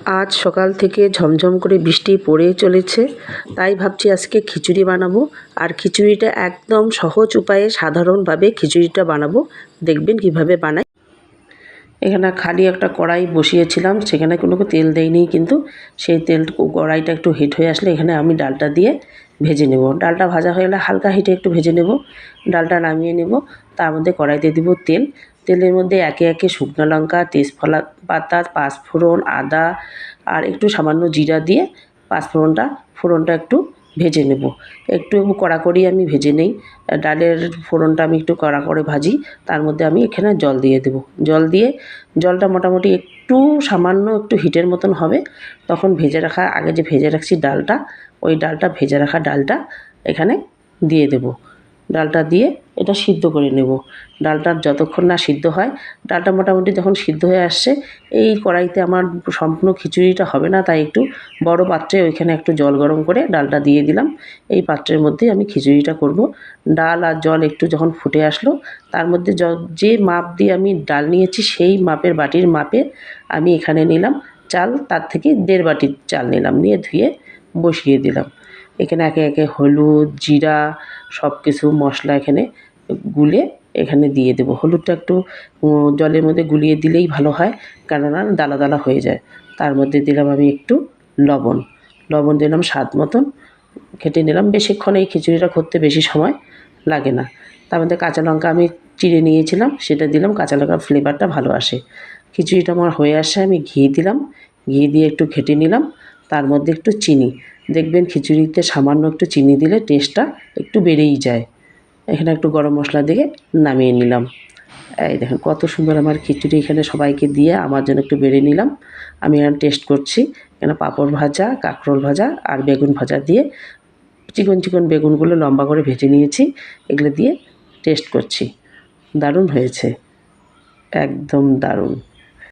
আজ সকাল থেকে ঝমঝম করে বৃষ্টি পড়ে চলেছে, তাই ভাবছি আজকে খিচুড়ি বানাবো। আর খিচুড়িটা একদম সহজ উপায়ে সাধারণভাবে খিচুড়িটা বানাবো, দেখবেন কিভাবে বানাই। এখানে খালি একটা কড়াই বসিয়েছিলাম, সেখানে কোনো তেল দেইনি, কিন্তু সেই কড়াইটা একটু হিট হয়ে আসলে এখানে আমি ডালটা দিয়ে ভেজে নেব। ডালটা ভাজা হয়ে গেলে হালকা হিটে একটু ভেজে নেব, ডালটা নামিয়ে নেব। তার মধ্যে কড়াইতে দিব তেল। তেলের মধ্যে একে একে শুকনো লঙ্কা, তেজপাতা, পাঁচফোড়ন, আদা আর একটু সামান্য জিরা দিয়ে ফোড়নটা একটু ভেজে নেব। একটু কড়া আমি ভেজে নেই। ডালের ফোড়নটা আমি একটু কড়া করে ভাজি। তার মধ্যে আমি এখানে জল দিয়ে দেব। জলটা মোটামুটি একটু সামান্য একটু হিটের মতন হবে, তখন আগে যে ভেজে রাখছি ডালটা, ওই ভেজে রাখা ডালটা এখানে দিয়ে দেব। ডালটা দিয়ে এটা সিদ্ধ করে নেব। ডালটা যতক্ষণ না সিদ্ধ হয়, ডালটা মোটামুটি যখন সিদ্ধ হয়ে আসছে, এই কড়াইতে আমার সম্পূর্ণ খিচুড়িটা হবে না, তাই একটু বড় পাত্রে ওইখানে একটু জল গরম করে ডালটা দিয়ে দিলাম। এই পাত্রের মধ্যেই আমি খিচুড়িটা করব। ডাল আর জল একটু যখন ফুটে আসলো, তার মধ্যে যে মাপ দিয়ে আমি ডাল নিয়েছি সেই বাটির মাপে আমি এখানে নিলাম চাল, তার থেকে 1.5 বাটি চাল নিলাম, নিয়ে ধুয়ে বসিয়ে দিলাম। এখানে একে একে হলুদ, জিরা সব কিছু মশলা এখানে দিয়ে দেবো। হলুদটা একটু জলের মধ্যে গুলিয়ে দিলেই ভালো হয়, কেননা দানা দানা হয়ে যায়। তার মধ্যে দিলাম আমি একটু লবণ দিলাম স্বাদ মতন, ঘেঁটে নিলাম। বেশিক্ষণ এই খিচুড়িটা করতে বেশি সময় লাগে না। তার মধ্যে কাঁচা লঙ্কা আমি চিড়ে নিয়েছিলাম, সেটা দিলাম, কাঁচা লঙ্কার ফ্লেভারটা ভালো আসে। খিচুড়িটা আমার হয়ে আসে, আমি ঘি দিলাম, ঘি দিয়ে একটু ঘেঁটে নিলাম। তার মধ্যে একটু চিনি, দেখবেন খিচুড়িতে সামান্য একটু চিনি দিলে টেস্টটা একটু বেড়েই যায়। এখানে একটু গরম মশলা দিয়ে নামিয়ে নিলাম। এই দেখেন কত সুন্দর আমার খিচুড়ি। এখানে সবাইকে দিয়ে আমার জন্য একটু বেড়ে নিলাম। আমি এখন টেস্ট করছি। এখানে পাঁপড় ভাজা, কাঁকরোল ভাজা আর বেগুন ভাজা দিয়ে, চিকন চিকন বেগুনগুলো লম্বা করে ভেজে নিয়েছি, এগুলো দিয়ে টেস্ট করছি। দারুণ হয়েছে, একদম দারুণ।